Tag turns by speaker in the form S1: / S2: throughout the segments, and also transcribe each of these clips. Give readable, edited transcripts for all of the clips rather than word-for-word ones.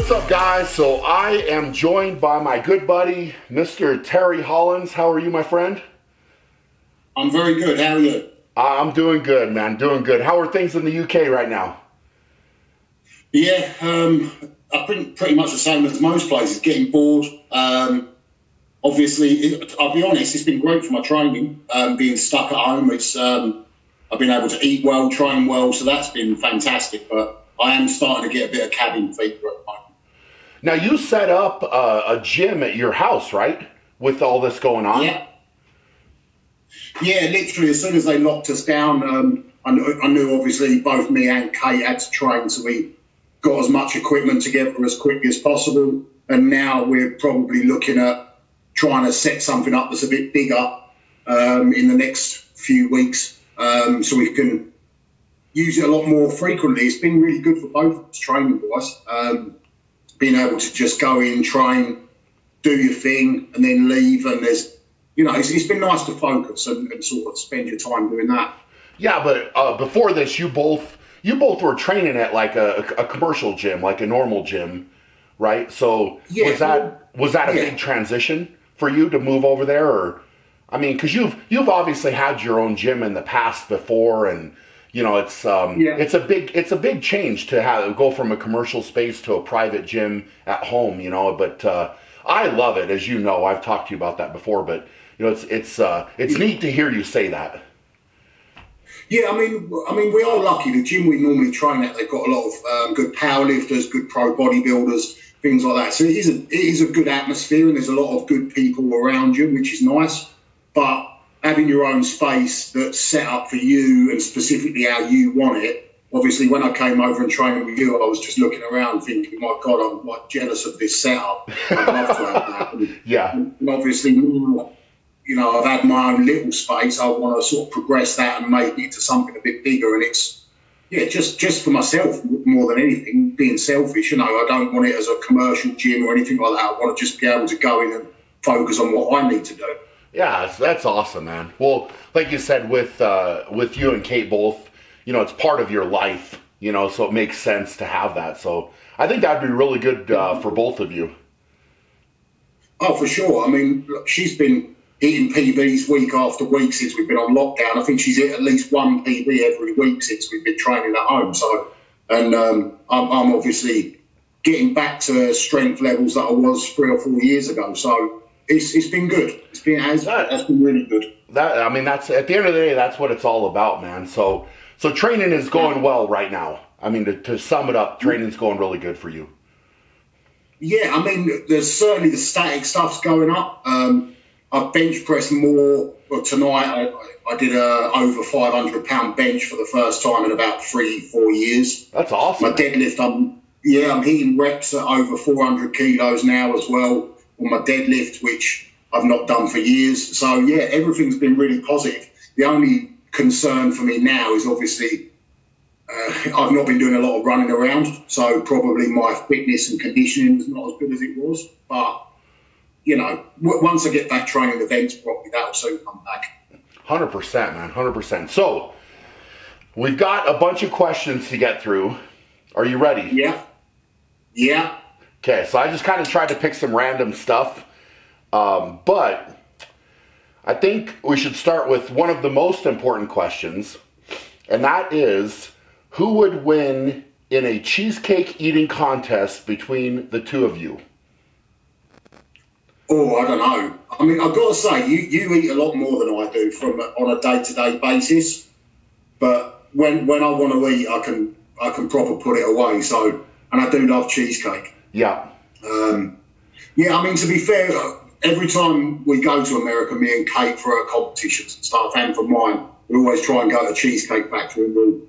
S1: What's up, guys? So I am joined by my good buddy, Mr. Terry Hollands. How are you, my friend?
S2: I'm very good. How are you?
S1: I'm doing good, man. Doing good. How are things in the UK right now?
S2: Yeah, I think pretty much the same as most places. Getting bored. Obviously, I'll be honest, it's been great for my training. Being stuck at home, I've been able to eat well, train well, so that's been fantastic. But I am starting to get a bit of cabin fever at the moment.
S1: Now, you set up a gym at your house, right? With all this going on?
S2: Yeah. Yeah, literally, as soon as they locked us down, I knew obviously both me and Kate had to train, so we got as much equipment together as quickly as possible. And now we're probably looking at trying to set something up that's a bit bigger in the next few weeks, so we can use it a lot more frequently. It's been really good for both of us training-wise. Being able to just go in, train, do your thing, and then leave. And there's, it's been nice to focus and sort of spend your time doing that.
S1: Yeah, but before this, you both were training at like a commercial gym, like a normal gym, right? So
S2: yeah,
S1: was that a big transition for you to move over there? Or, I mean, because you've obviously had your own gym in the past before, and it's a big change to go from a commercial space to a private gym at home, But I love it, as you know. I've talked to you about that before, but it's neat to hear you say that.
S2: Yeah, I mean, we are lucky. The gym we normally train at, they've got a lot of good powerlifters, good pro bodybuilders, things like that. So it is a good atmosphere, and there's a lot of good people around you, which is nice. But having your own space that's set up for you and specifically how you want it. Obviously, when I came over and trained with you, I was just looking around thinking, my God, I'm like jealous of this setup. I'd love to have that. And obviously, I've had my own little space. I want to sort of progress that and make it to something a bit bigger. And it's, just for myself more than anything, being selfish. I don't want it as a commercial gym or anything like that. I want to just be able to go in and focus on what I need to do.
S1: Yeah, that's awesome, man. Well, like you said, with you and Kate both, it's part of your life, so it makes sense to have that. So I think that'd be really good for both of you.
S2: Oh, for sure. I mean, look, she's been hitting PBs week after week since we've been on lockdown. I think she's hit at least one PB every week since we've been training at home. So, and I'm obviously getting back to strength levels that I was 3 or 4 years ago. So it's been good. It's been really good.
S1: That's at the end of the day, that's what it's all about, man. So training is going well right now. I mean, to sum it up, training's going really good for you.
S2: Yeah, I mean, there's certainly the static stuff's going up. I bench pressed more. Well, tonight I did a over 500-pound bench for the first time in about 3-4 years.
S1: That's awesome.
S2: My deadlift, I'm hitting reps at over 400 kilos now as well on my deadlift, which I've not done for years. So yeah, everything's been really positive. The only concern for me now is obviously I've not been doing a lot of running around, so probably my fitness and conditioning is not as good as it was. But once I get back training events properly, that'll soon come back.
S1: 100%, man, 100%. So we've got a bunch of questions to get through. Are you ready?
S2: Yeah.
S1: Okay, so I just kind of tried to pick some random stuff, but I think we should start with one of the most important questions, and that is, who would win in a cheesecake eating contest between the two of you?
S2: Oh, I don't know. I mean, I've got to say, you eat a lot more than I do on a day-to-day basis, but when I want to eat, I can proper put it away. So, and I do love cheesecake.
S1: Yeah.
S2: I mean, to be fair, every time we go to America, me and Kate, for our competitions and stuff, and for mine, we always try and go to Cheesecake Factory, and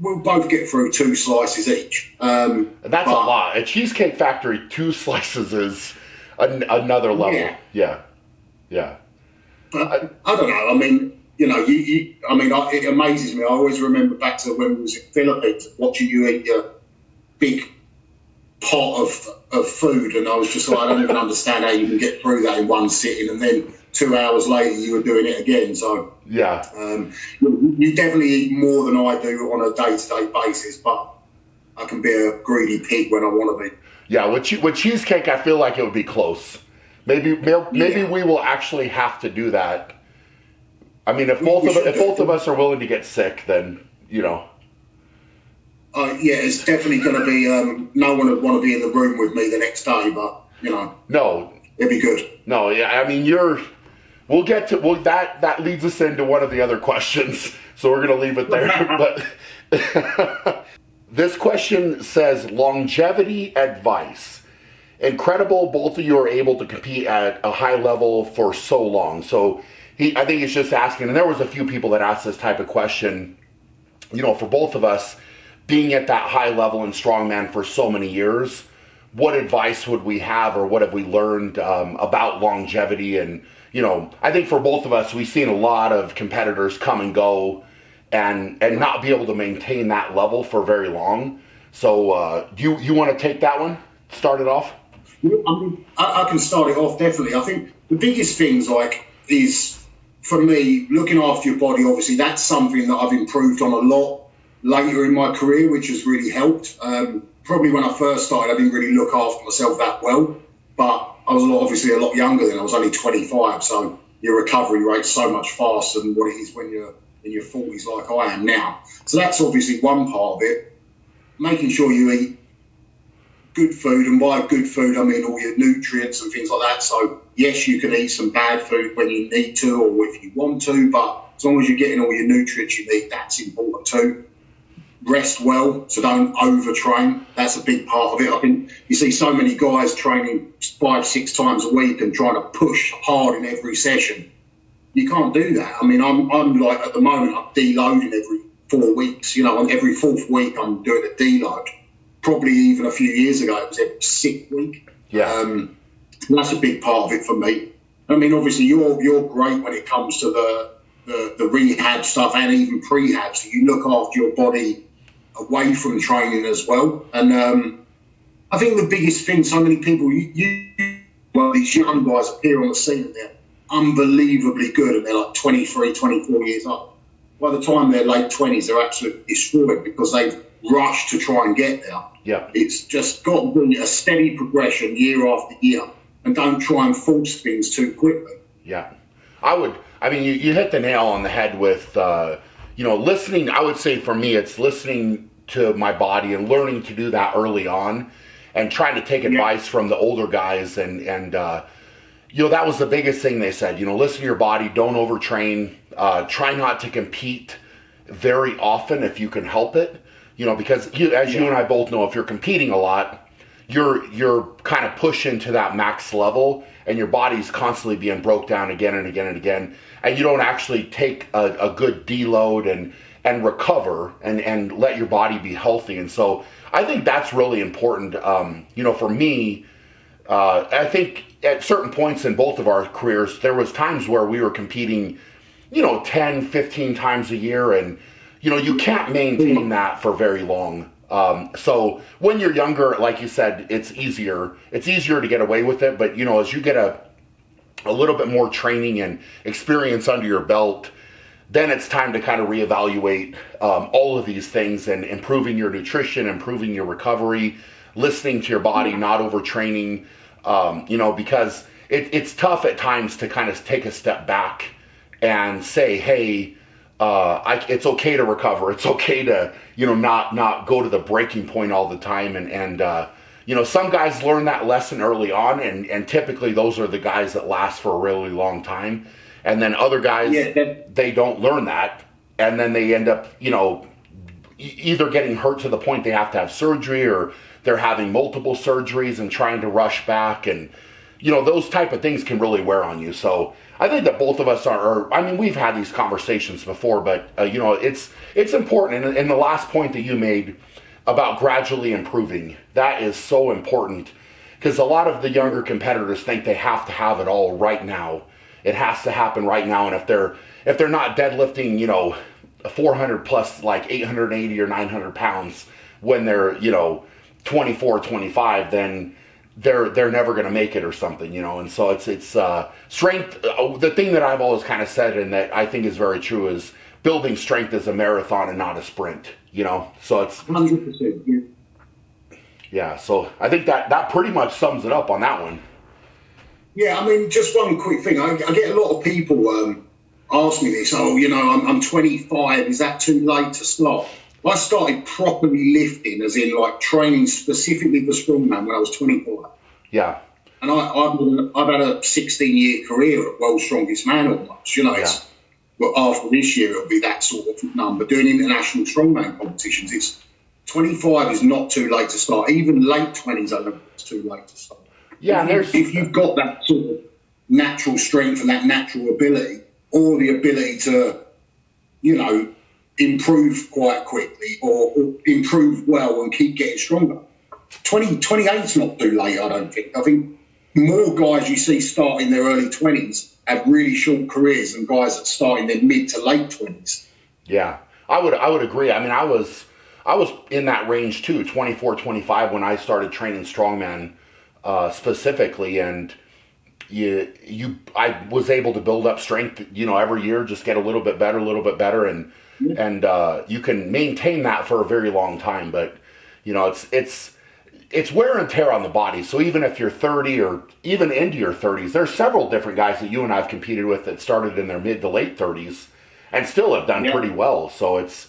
S2: we'll both get through 2 slices each.
S1: That's a lot. A Cheesecake Factory, 2 slices is another level. Yeah.
S2: But I don't know. I mean, it amazes me. I always remember back to when we was in Philippines, watching you eat your big pot of food, and I was just like, I don't even understand how you can get through that in one sitting, and then 2 hours later you were doing it again. So
S1: yeah,
S2: you definitely eat more than I do on a day-to-day basis, but I can be a greedy pig when I want to be.
S1: Yeah, with cheesecake, I feel like it would be close. Maybe we will actually have to do that. I mean, if both of us are willing to get sick, then
S2: yeah, it's definitely going to be. No one would want to be in the room with me the next day, but
S1: no,
S2: it'd be good.
S1: No, yeah, I mean, we'll get to that leads us into one of the other questions, so we're going to leave it there. But this question says longevity advice. Incredible, both of you are able to compete at a high level for so long. So I think he's just asking, and there was a few people that asked this type of question. For both of us being at that high level in strongman for so many years, what advice would we have, or what have we learned about longevity? And I think for both of us, we've seen a lot of competitors come and go, and not be able to maintain that level for very long. So do you want to take that one? Start it off.
S2: I can start it off, definitely. I think the biggest things is, for me, looking after your body. Obviously, that's something that I've improved on a lot later in my career, which has really helped. Probably when I first started, I didn't really look after myself that well, but I was obviously a lot younger then. I was only 25, so your recovery rate's so much faster than what it is when you're in your 40s like I am now. So that's obviously one part of it. Making sure you eat good food, and by good food, I mean all your nutrients and things like that. So yes, you can eat some bad food when you need to or if you want to, but as long as you're getting all your nutrients you need, that's important too. Rest well, so don't overtrain. That's a big part of it. I think you see so many guys training 5-6 times a week and trying to push hard in every session. You can't do that. I mean, I'm like, at the moment, I'm deloading every 4 weeks. On every 4th week, I'm doing a deload. Probably even a few years ago, it was every 6th week.
S1: Yeah.
S2: That's a big part of it for me. I mean, obviously, you're great when it comes to the rehab stuff and even prehab. So you look after your body away from training as well. And I think the biggest thing, so many people, these young guys appear on the scene and they're unbelievably good, and they're like 23, 24 years old. By the time they're late 20s, they're absolutely destroyed because they've rushed to try and get there.
S1: Yeah.
S2: It's just got to be a steady progression year after year, and don't try and force things too quickly.
S1: Yeah. You hit the nail on the head with, listening. I would say for me, it's listening to my body and learning to do that early on, and trying to take advice from the older guys. And that was the biggest thing they said, listen to your body, don't overtrain, try not to compete very often if you can help it, because you and I both know, if you're competing a lot, you're kind of pushed into that max level, and your body's constantly being broke down again and again and again, and you don't actually take a good deload and recover and let your body be healthy. And so I think that's really important. For me, I think at certain points in both of our careers, there was times where we were competing, 10, 15 times a year, and you can't maintain that for very long. So when you're younger, like you said, it's easier to get away with it. But as you get a little bit more training and experience under your belt, then it's time to kind of reevaluate all of these things, and improving your nutrition, improving your recovery, listening to your body, not overtraining, because it's tough at times to kind of take a step back and say, hey, it's okay to recover. It's okay to, not go to the breaking point all the time. And some guys learn that lesson early on, and typically those are the guys that last for a really long time. And then other guys, they don't learn that, and then they end up, either getting hurt to the point they have to have surgery, or they're having multiple surgeries and trying to rush back. And, those type of things can really wear on you. So I think that both of us we've had these conversations before, but, it's important. And the last point that you made about gradually improving, that is so important, because a lot of the younger competitors think they have to have it all right now. It has to happen right now. And if they're not deadlifting, 400 plus, like 880 or 900 pounds when they're, 24, 25, then they're never going to make it or something, And so it's strength. The thing that I've always kind of said, and that I think is very true, is building strength is a marathon and not a sprint, So it's
S2: 100%.
S1: Yeah, so I think that pretty much sums it up on that one.
S2: Yeah, I mean, just one quick thing. I get a lot of people ask me this. Oh, I'm 25. Is that too late to start? I started properly lifting, as in like training specifically for strongman when I was 25.
S1: Yeah.
S2: And I've had a 16-year career at World's Strongest Man almost. But after this year, it'll be that sort of number. Doing international strongman competitions, it's 25 is not too late to start. Even late 20s, I don't think it's too late to start.
S1: Yeah,
S2: if you've got that sort of natural strength and that natural ability, or the ability to, improve quite quickly or improve well and keep getting stronger, 28 is not too late, I don't think. I think more guys you see start in their early 20s have really short careers than guys that start in their mid to late 20s.
S1: Yeah, I would agree. I mean, I was in that range too, 24, 25 when I started training strongman specifically, and I was able to build up strength, every year, just get a little bit better, and you can maintain that for a very long time. But it's wear and tear on the body. So even if you're 30 or even into your 30s, there's several different guys that you and I've competed with that started in their mid to late 30s and still have done pretty well. So it's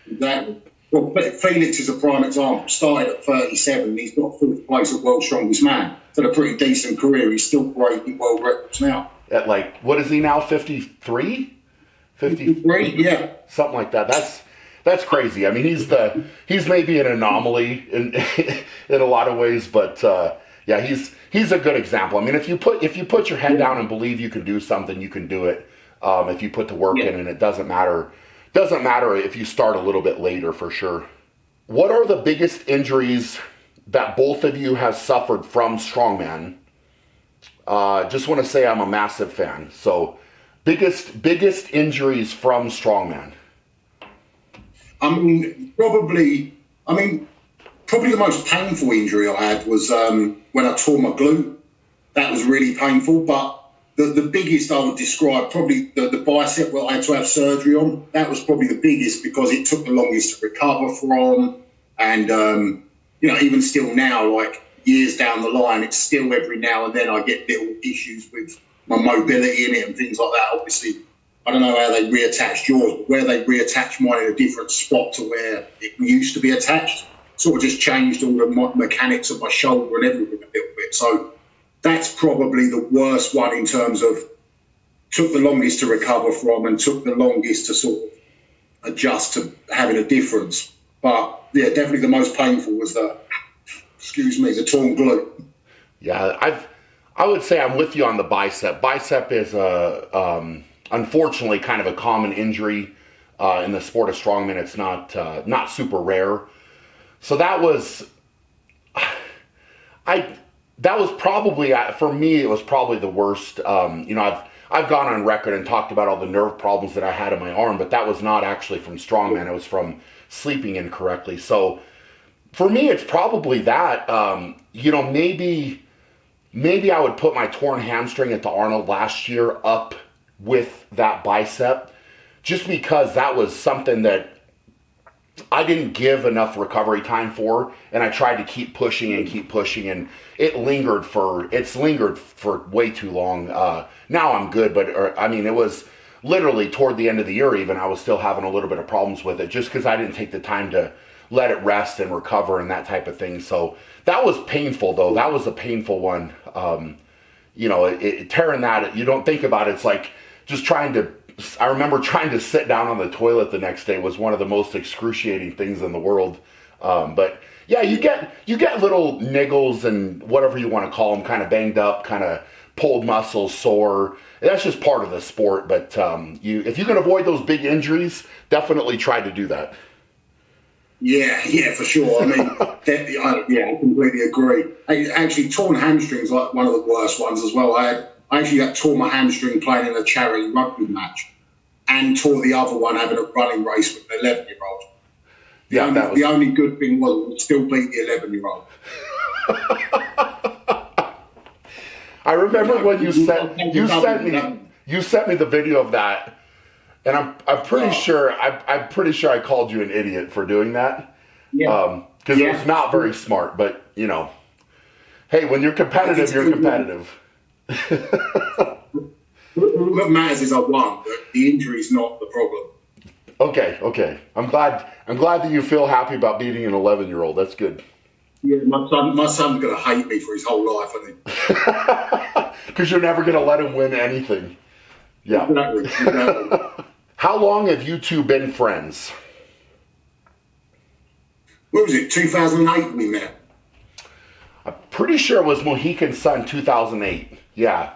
S2: Exactly. Well, Felix is a prime example. Started at 37. He's got fourth place at World's Strongest Man. Had a pretty decent career. He's still breaking world records now.
S1: At what is he now? 53?
S2: 53, yeah.
S1: Something like that. That's crazy. I mean, he's maybe an anomaly in a lot of ways, but yeah, he's a good example. I mean, if you put your head down and believe you can do something, you can do it. If you put the work in, and it doesn't matter. Doesn't matter if you start a little bit later, for sure. What are the biggest injuries that both of you have suffered from strongman? Just want to say I'm a massive fan. So, biggest injuries from strongman.
S2: Probably the most painful injury I had was when I tore my glute. That was really painful, but the biggest I would describe, probably the bicep where I had to have surgery on. That was probably the biggest because it took the longest to recover from. And, even still now, like years down the line, it's still every now and then I get little issues with my mobility in it and things like that. Obviously, I don't know how they reattached yours, but where they reattached mine in a different spot to where it used to be attached, sort of just changed all the mechanics of my shoulder and everything a little bit. So that's probably the worst one in terms of took the longest to recover from and took the longest to sort of adjust to having a difference. But yeah, definitely the most painful was the torn glute.
S1: Yeah, I would say I'm with you on the bicep. Bicep is unfortunately kind of a common injury in the sport of strongman. It's not super rare. So that was probably, for me, it was probably the worst. I've gone on record and talked about all the nerve problems that I had in my arm, but that was not actually from strongman. It was from sleeping incorrectly. So for me, it's probably that. Maybe I would put my torn hamstring at the Arnold last year up with that bicep, just because that was something that I didn't give enough recovery time for, and I tried to keep pushing, and it's lingered for way too long. Now I'm good, but it was literally toward the end of the year even, I was still having a little bit of problems with it, just because I didn't take the time to let it rest and recover and that type of thing. So that was painful, though. That was a painful one. Tearing that, you don't think about it. It's like just I remember trying to sit down on the toilet the next day was one of the most excruciating things in the world. But yeah, you get little niggles and whatever you want to call them, kind of banged up, kind of pulled muscles, sore. That's just part of the sport. But if you can avoid those big injuries, definitely try to do that.
S2: Yeah, for sure. I mean, I completely agree. Actually, torn hamstrings like one of the worst ones as well. I actually had tore my hamstring playing in a charity rugby match, and tore the other one having a running race with an 11-year-old. The only good thing was we still beat the 11-year-old.
S1: I remember when you sent me the video of that. And I'm pretty sure I called you an idiot for doing that.
S2: Yeah.
S1: Because it was not very smart, but, you know, hey, when you're competitive, you're competitive.
S2: What matters is I won, but the injury's not the problem.
S1: Okay. I'm glad that you feel happy about beating an 11-year-old. That's good.
S2: Yeah, my son's going to hate me for his whole life, I think.
S1: Because you're never going to let him win anything. Yeah.
S2: Exactly.
S1: How long have you two been friends?
S2: What was it, 2008 we met?
S1: I'm pretty sure it was Mohican Sun 2008. Yeah.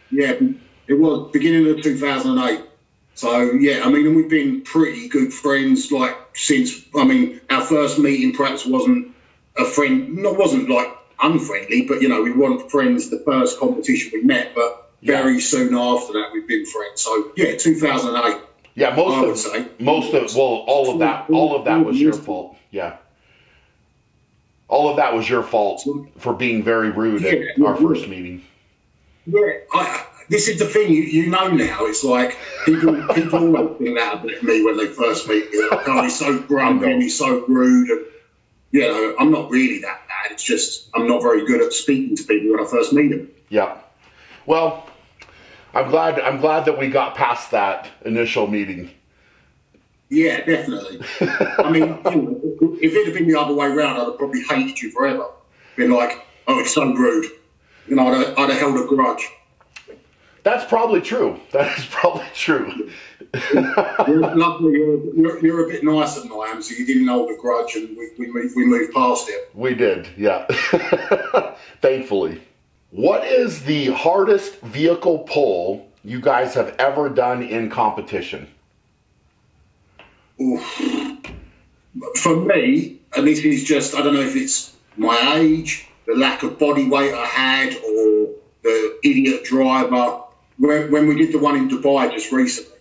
S2: Yeah, it was beginning of 2008. So, yeah, I mean, we've been pretty good friends, like, since, I mean, our first meeting perhaps wasn't like unfriendly, but, you know, we weren't friends the first competition we met, but very soon after that we've been friends. So, yeah, 2008.
S1: Yeah, all of that was your fault. Yeah. All of that was your fault for being very rude at our first meeting.
S2: Yeah, this is the thing, you know now, it's like, people always think that about me when they first meet me. Like, oh, he's so grumpy and he's so rude. And, you know, I'm not really that bad. It's just, I'm not very good at speaking to people when I first meet them.
S1: Yeah. Well, I'm glad that we got past that initial meeting.
S2: Yeah, definitely. I mean, you know, if it had been the other way around, I'd have probably hated you forever. Been like, oh, it's so rude. You know, I'd have held a grudge.
S1: That's probably true. That is probably true.
S2: Luckily, you're a bit nicer than I am, so you didn't hold a grudge, and we moved past it.
S1: We did, yeah. Thankfully. What is the hardest vehicle pull you guys have ever done in competition?
S2: Oof. For me, and this is just, I don't know if it's my age, the lack of body weight I had, or the idiot driver. When we did the one in Dubai just recently,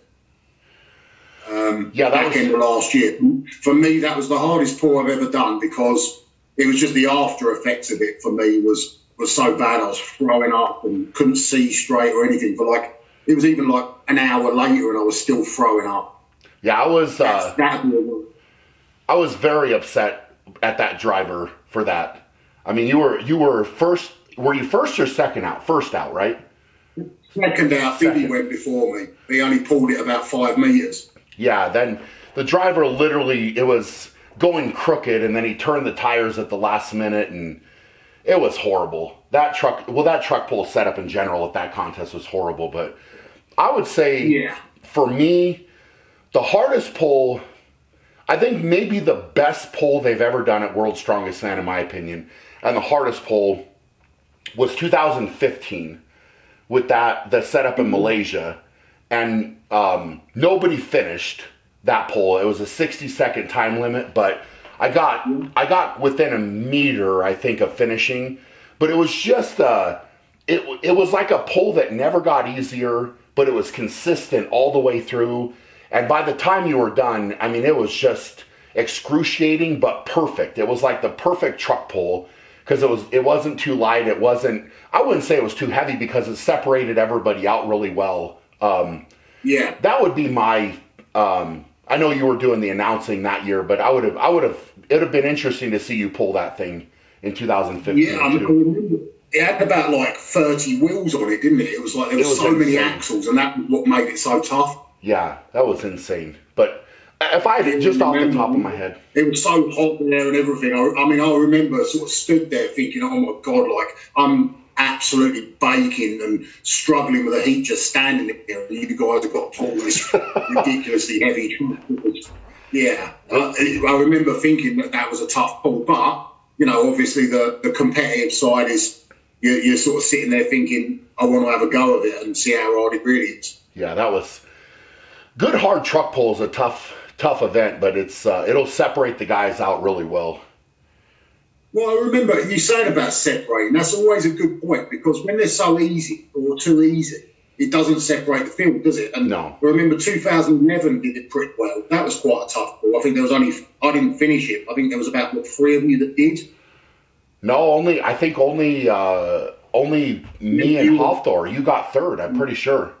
S2: back in the last year, for me that was the hardest pull I've ever done, because it was just the after effects of it for me was so bad. I was throwing up and couldn't see straight or anything. But like, it was even like an hour later and I was still throwing up.
S1: Yeah, I was very upset at that driver for that. I mean, you were first. Were you first or second out? First out, right?
S2: Second out. Billy went before me. He only pulled it about 5 meters.
S1: Yeah. Then the driver literally, it was going crooked, and then he turned the tires at the last minute, and it was horrible. That truck pull setup in general at that contest was horrible. But I would say, for me, the hardest pull, I think maybe the best pull they've ever done at World's Strongest Man, in my opinion, and the hardest pull was 2015 with the setup in Malaysia, and nobody finished that pull. It was a 60-second time limit, but I got within a meter, I think, of finishing. But it was just it was like a pull that never got easier, but it was consistent all the way through. And by the time you were done, I mean, it was just excruciating but perfect. It was like the perfect truck pull, because it wasn't too light. I wouldn't say it was too heavy, because it separated everybody out really well. That would be my. I know you were doing the announcing that year, but it'd have been interesting to see you pull that thing in 2015.
S2: Yeah, I remember it had about like 30 wheels on it, didn't it? It was like there was so many axles, and that was what made it so tough.
S1: Yeah, that was insane. But if I had just off the top of my head,
S2: it was so hot there and everything. I mean, I remember sort of stood there thinking, "Oh my God!" Like, I'm absolutely baking and struggling with the heat, just standing there. You guys have got to pull this ridiculously heavy truck. Yeah, I remember thinking that was a tough pull, but you know, obviously the competitive side is you're sort of sitting there thinking, I want to have a go of it and see how hard it really is.
S1: Yeah, that was good. Hard truck pull is a tough event, but it'll separate the guys out really well.
S2: Well, I remember you saying about separating. That's always a good point, because when they're so easy or too easy, it doesn't separate the field, does it? And
S1: no.
S2: I remember 2011 did it pretty well. That was quite a tough ball. I think I didn't finish it. I think there was about 3 of you that did.
S1: No, only me and Hofthor. You got third, I'm pretty sure.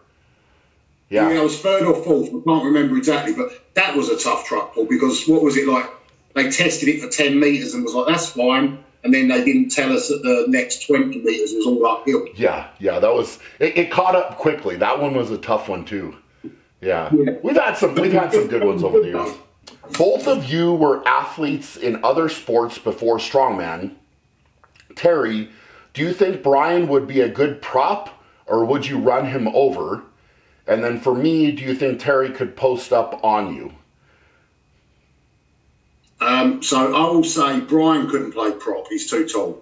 S1: Yeah,
S2: I was third or fourth. I can't remember exactly, but that was a tough truck pull, because what was it like? they tested it for 10 metres and was like, that's fine. And then they didn't tell us that the next 20 metres was all uphill.
S1: Yeah, that was it caught up quickly. That one was a tough one too. Yeah. We've had some good ones over the years. Both of you were athletes in other sports before Strongman. Terry, do you think Brian would be a good prop, or would you run him over? And then for me, do you think Terry could post up on you?
S2: So I will say Brian couldn't play prop. He's too tall.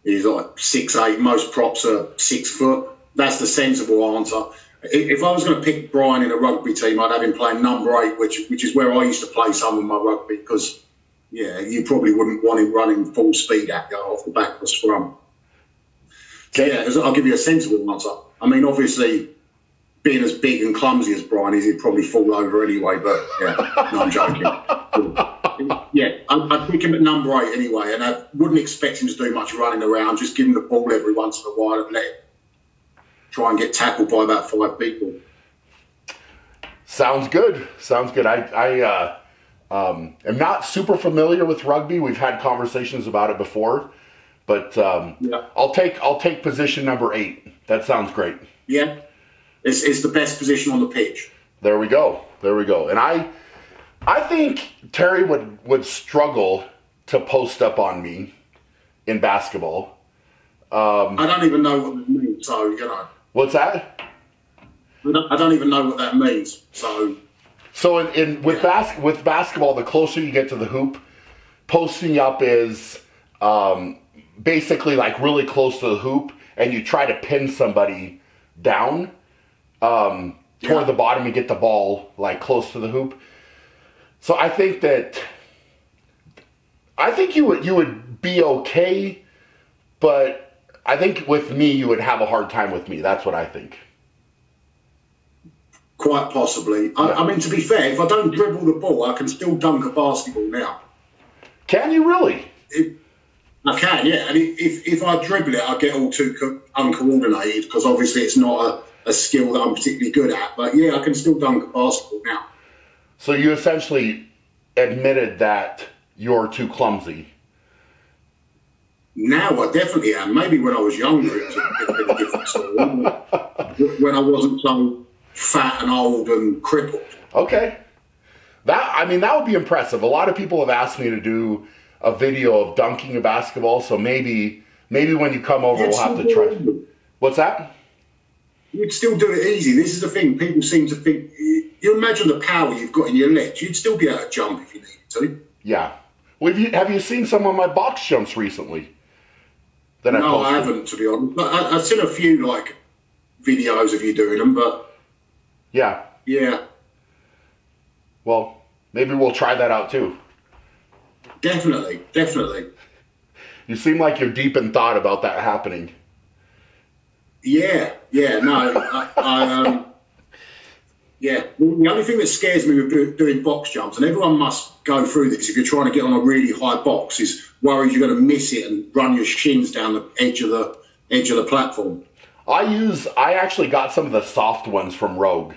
S2: He's like 6'8". Most props are 6 foot. That's the sensible answer. If I was going to pick Brian in a rugby team, I'd have him playing number 8, which is where I used to play some of my rugby, because, you probably wouldn't want him running full speed at you off the back of the scrum. So, I'll give you a sensible answer. I mean, obviously, being as big and clumsy as Brian is, he'd probably fall over anyway, but, no, I'm joking. I'd pick him at number 8 anyway, and I wouldn't expect him to do much running around. Just give him the ball every once in a while and let him try and get tackled by about 5 people.
S1: Sounds good. I am not super familiar with rugby. We've had conversations about it before, but I'll take position number 8. That sounds great.
S2: Yeah, it's the best position on the pitch.
S1: There we go. And I think Terry would struggle to post up on me in basketball.
S2: I don't even know what that means, so,
S1: What's that?
S2: I don't even know what that means, so...
S1: So with basketball, the closer you get to the hoop, posting up is basically like really close to the hoop, and you try to pin somebody down toward the bottom and get the ball like close to the hoop. So I think you would be okay, but I think with me you would have a hard time with me. That's what I think.
S2: Quite possibly. I mean, to be fair, if I don't dribble the ball, I can still dunk a basketball now.
S1: Can you really?
S2: I can, yeah. And if I dribble it, I get all too uncoordinated, because obviously it's not a skill that I'm particularly good at. But yeah, I can still dunk a basketball now.
S1: So you essentially admitted that you're too clumsy.
S2: Now I definitely am. Maybe when I was younger it was a bit of a different story. When I wasn't so fat and old and crippled.
S1: Okay. That would be impressive. A lot of people have asked me to do a video of dunking a basketball, so maybe when you come over we'll have to try. What's that?
S2: You'd still do it easy. This is the thing. People seem to think... You imagine the power you've got in your legs. You'd still be able to jump if you needed to.
S1: Yeah. Well, have you seen some of my box jumps recently?
S2: No, I haven't, to be honest. I've seen a few, videos of you doing them, but...
S1: Yeah.
S2: Yeah.
S1: Well, maybe we'll try that out, too.
S2: Definitely.
S1: You seem like you're deep in thought about that happening.
S2: Yeah, no, yeah. The only thing that scares me with doing box jumps, and everyone must go through this if you're trying to get on a really high box, is worried you're going to miss it and run your shins down the edge of the platform.
S1: I actually got some of the soft ones from Rogue.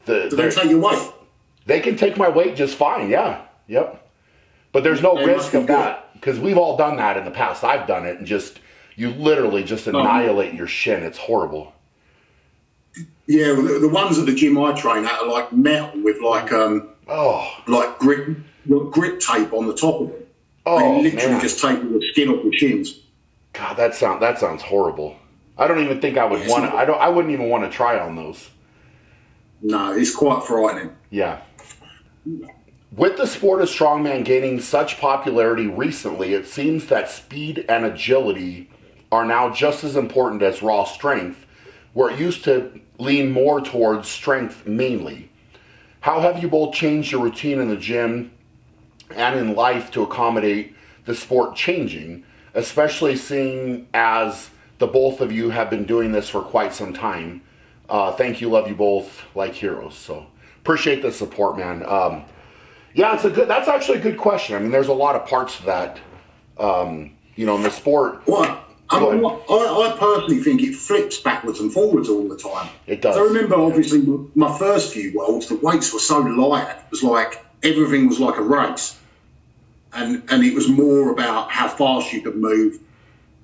S2: Do they take your weight?
S1: They can take my weight just fine, yeah. Yep. But there's no risk of that, because we've all done that in the past. I've done it, and you literally just annihilate your shin. It's horrible.
S2: Yeah, well, the ones at the gym I train at are like metal with like grip tape on the top of them. They literally just take the skin off your shins.
S1: God, that sounds horrible. I don't even think I would want to. I wouldn't even want to try on those.
S2: No, it's quite frightening.
S1: Yeah. With the sport of strongman gaining such popularity recently, it seems that speed and agility are now just as important as raw strength, where it used to lean more towards strength mainly. How have you both changed your routine in the gym and in life to accommodate the sport changing, especially seeing as the both of you have been doing this for quite some time? Thank you, love you both like heroes. So appreciate the support, man. Yeah, that's actually a good question. I mean, there's a lot of parts to that, in the sport.
S2: What? I personally think it flips backwards and forwards all the time.
S1: It does.
S2: So I remember, obviously, my first few worlds, the weights were so light. It was like everything was like a race. and it was more about how fast you could move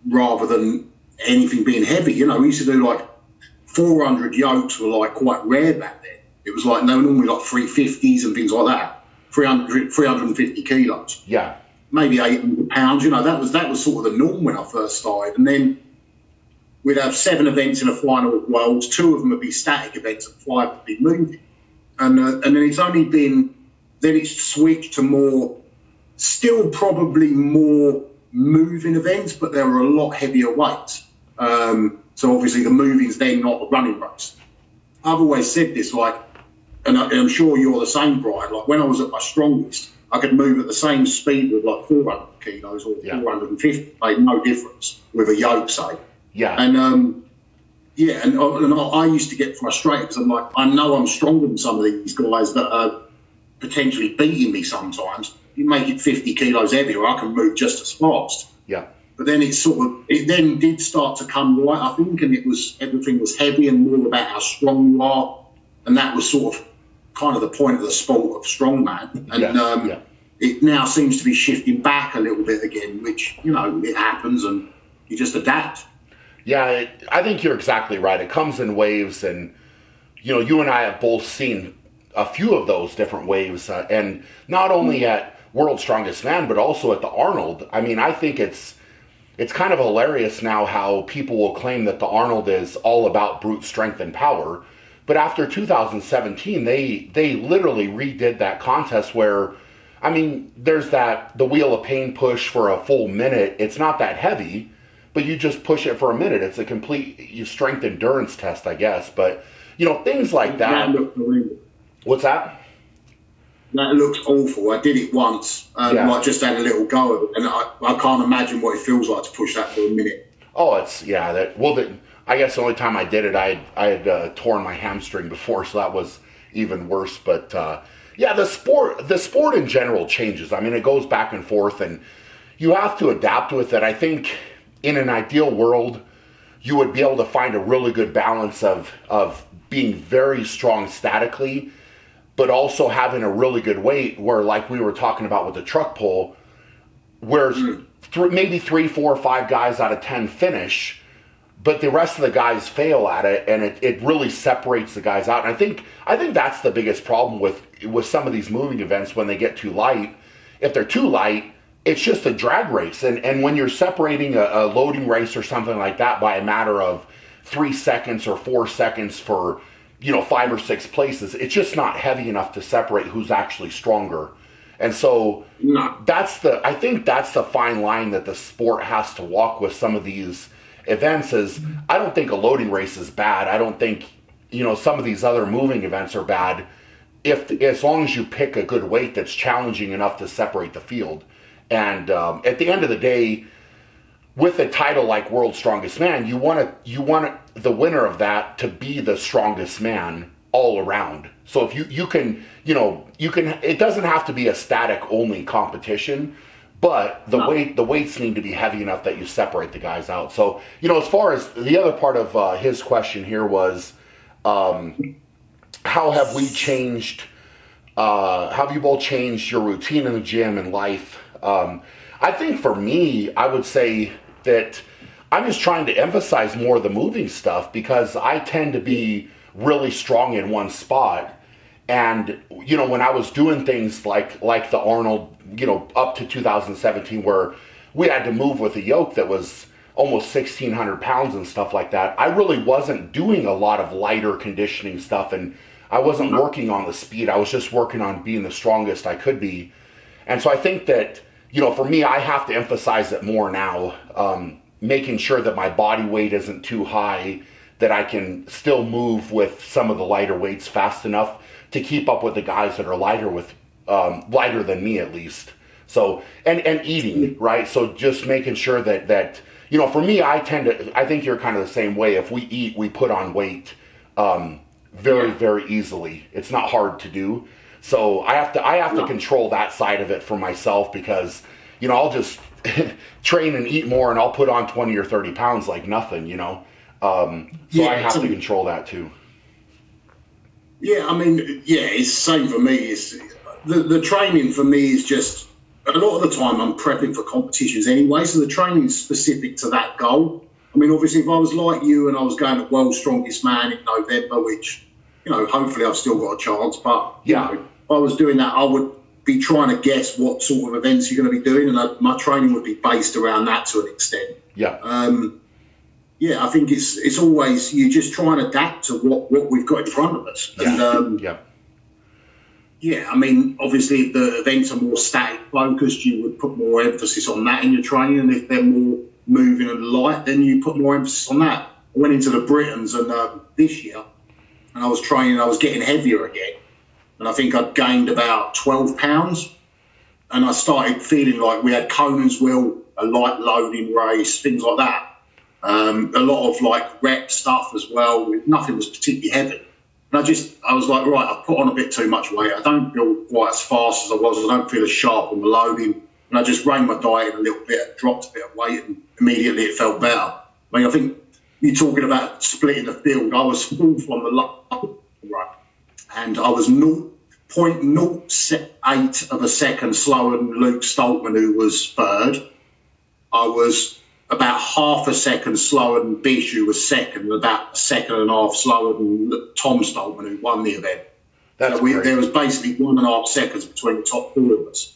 S2: rather than anything being heavy. You know, we used to do like 400 yokes were like quite rare back then. It was like normally like 350s and things like that. 350 kilos.
S1: Yeah.
S2: Maybe 800 pounds. You know, that was sort of the norm when I first started. And then we'd have 7 events in a final of Worlds. 2 of them would be static events and 5 would be moving. And then it's only been, then it's switched to more, still probably more moving events, but there are a lot heavier weights. So obviously the moving's then not a running race. I've always said this, like, and I'm sure you're the same, Brian, like when I was at my strongest, I could move at the same speed with like 400 kilos or 450, made no difference with a yoke, say.
S1: Yeah.
S2: And I used to get frustrated because I'm like, I know I'm stronger than some of these guys that are potentially beating me sometimes. You make it 50 kilos heavier, I can move just as fast.
S1: Yeah.
S2: But then it then did start to come right, I think, and everything was heavy and more about how strong you are. And that was sort of kind of the point of the sport of strongman. And it now seems to be shifting back a little bit again, which, you know, it happens and you just adapt.
S1: Yeah, I think you're exactly right. It comes in waves, and, you know, you and I have both seen a few of those different waves, and not only at World's Strongest Man, but also at the Arnold. I mean, I think it's kind of hilarious now how people will claim that the Arnold is all about brute strength and power. But after 2017, they literally redid that contest where, I mean, there's the Wheel of Pain push for a full minute. It's not that heavy, but you just push it for a minute. It's a complete strength endurance test, I guess. But, you know, things like that. What's that?
S2: That looks awful. I did it once. I just had a little go of it, and I can't imagine what it feels like to push that for a minute.
S1: Oh, I guess the only time I did it, I had torn my hamstring before, so that was even worse. But the sport in general changes. I mean, it goes back and forth, and you have to adapt with it. I think in an ideal world, you would be able to find a really good balance of being very strong statically, but also having a really good weight where, like we were talking about with the truck pull, where maybe 3, 4, 5 guys out of 10 finish, but the rest of the guys fail at it, and it really separates the guys out. And I think that's the biggest problem with some of these moving events when they get too light. If they're too light, it's just a drag race. And when you're separating a loading race or something like that by a matter of 3 seconds or 4 seconds for, you know, 5 or 6 places, it's just not heavy enough to separate who's actually stronger. And so I think that's the fine line that the sport has to walk with some of these events. Is I don't think a loading race is bad. I don't think, you know, some of these other moving events are bad as long as you pick a good weight that's challenging enough to separate the field. And at the end of the day, with a title like World's Strongest Man, you want the winner of that to be the strongest man all around. So if you can, it doesn't have to be a static only competition, but the weights need to be heavy enough that you separate the guys out. So, you know, as far as the other part of his question here was, how have we changed, have you both changed your routine in the gym and life? I think for me, I would say that I'm just trying to emphasize more of the moving stuff because I tend to be really strong in one spot. And, you know, when I was doing things like the Arnold, you know, up to 2017, where we had to move with a yoke that was almost 1,600 pounds and stuff like that, I really wasn't doing a lot of lighter conditioning stuff, and I wasn't working on the speed. I was just working on being the strongest I could be. And so I think that, you know, for me, I have to emphasize it more now, making sure that my body weight isn't too high, that I can still move with some of the lighter weights fast enough to keep up with the guys that are lighter than me at least. So, and eating, right? So just making sure that, you know, for me, I think you're kind of the same way. If we eat, we put on weight, very, very easily. It's not hard to do. So I have to control that side of it for myself because, you know, I'll just train and eat more and I'll put on 20 or 30 pounds like nothing, you know? So I have to control that too.
S2: Yeah, I mean, yeah, it's the same for me. It's the training for me is just a lot of the time I'm prepping for competitions anyway, so the training's specific to that goal. I mean, obviously, if I was like you and I was going to World's Strongest Man in November, which, hopefully I've still got a chance, but, if I was doing that, I would be trying to guess what sort of events you're going to be doing, and my training would be based around that to an extent.
S1: Yeah.
S2: I think it's always, you just try and adapt to what we've got in front of us. And, I mean, obviously, if the events are more static focused, you would put more emphasis on that in your training, and if they're more moving and light, then you put more emphasis on that. I went into the Britons and this year, and I was training, I was getting heavier again, and I think I'd gained about 12 pounds, and I started feeling like we had Conan's Wheel, a light loading race, things like that. A lot of like rep stuff as well. Nothing was particularly heavy. And I was like, right, I've put on a bit too much weight. I don't feel quite as fast as I was. I don't feel as sharp on the loading. And I just reined my diet a little bit, dropped a bit of weight, and immediately it felt better. I mean, I think you're talking about splitting the field. I was fourth on the low, right, and I was 0.08 of a second slower than Luke Stoltman, who was third. I was about half a second slower than Bish, who was second, and about a second and a half slower than Tom Stoltman, who won the event. There was basically 1.5 seconds between the top four of us.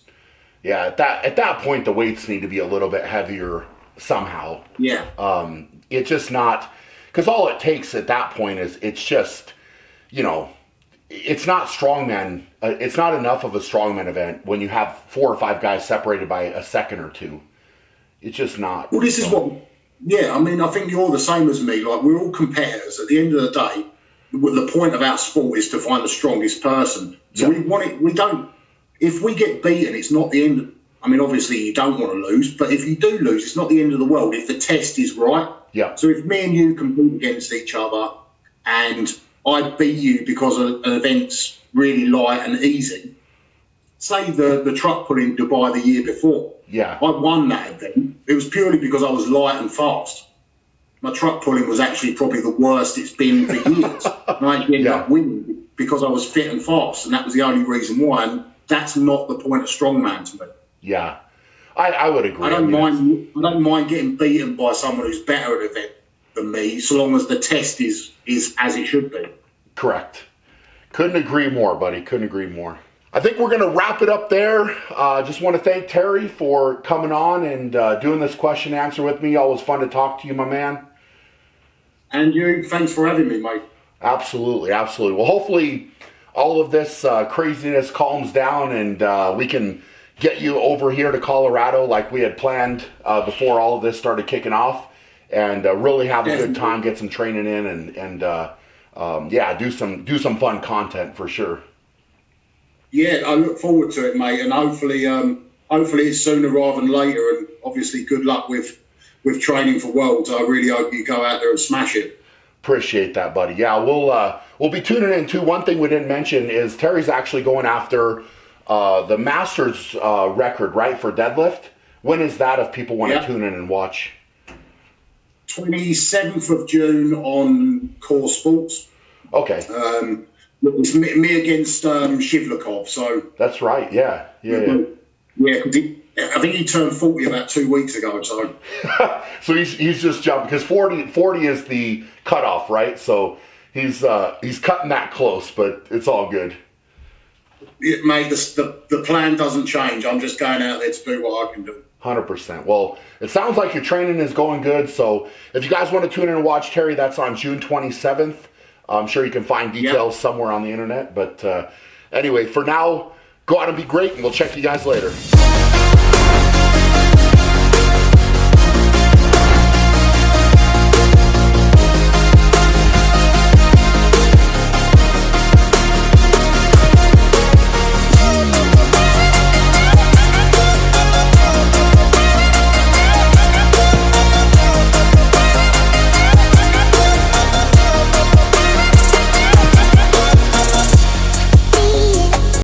S1: Yeah, at that point, the weights need to be a little bit heavier somehow.
S2: Yeah.
S1: It's just not, because all it takes at that point is, it's just, it's not strongman. It's not enough of a strongman event when you have 4 or 5 guys separated by a second or two. It's just not.
S2: Well, this is what, I mean, I think you're the same as me. Like, we're all competitors. At the end of the day, the point of our sport is to find the strongest person. So if we get beaten, it's not the end. I mean, obviously you don't want to lose, but if you do lose, it's not the end of the world if the test is right.
S1: Yeah.
S2: So if me and you compete against each other and I beat you because an event's really light and easy, say the truck pull in Dubai the year before.
S1: Yeah.
S2: I won that event. It was purely because I was light and fast. My truck pulling was actually probably the worst it's been for years. And I ended up winning because I was fit and fast, and that was the only reason why. And that's not the point of strongman to me.
S1: Yeah, I would agree.
S2: I don't mind getting beaten by someone who's better at an event than me, so long as the test is as it should be.
S1: Correct. Couldn't agree more, buddy. Couldn't agree more. I think we're going to wrap it up there. Just want to thank Terry for coming on and doing this question and answer with me. Always fun to talk to you, my man.
S2: And you, thanks for having me, mate.
S1: Absolutely, absolutely. Well, hopefully all of this craziness calms down and we can get you over here to Colorado like we had planned before all of this started kicking off, and really have a good time, get some training in, and do some fun content for sure.
S2: Yeah, I look forward to it, mate, and hopefully it's sooner rather than later. And obviously, good luck with training for Worlds. I really hope you go out there and smash it.
S1: Appreciate that, buddy. Yeah, we'll be tuning in too. One thing we didn't mention is Terry's actually going after the Masters record, right, for deadlift. When is that, if people want to tune in and watch?
S2: 27th of June on Core Sports.
S1: Okay.
S2: It's me against Shivlikov. So
S1: that's right. Yeah.
S2: Yeah, because I think he turned 40 about 2 weeks ago. So
S1: so he's just jumped, because 40 is the cutoff, right? So he's cutting that close, but it's all good.
S2: Mate, the plan doesn't change. I'm just going out there to do what I can do.
S1: 100%. Well, it sounds like your training is going good. So if you guys want to tune in and watch Terry, that's on June 27th. I'm sure you can find details somewhere on the internet. But anyway, for now, go out and be great, and we'll check you guys later.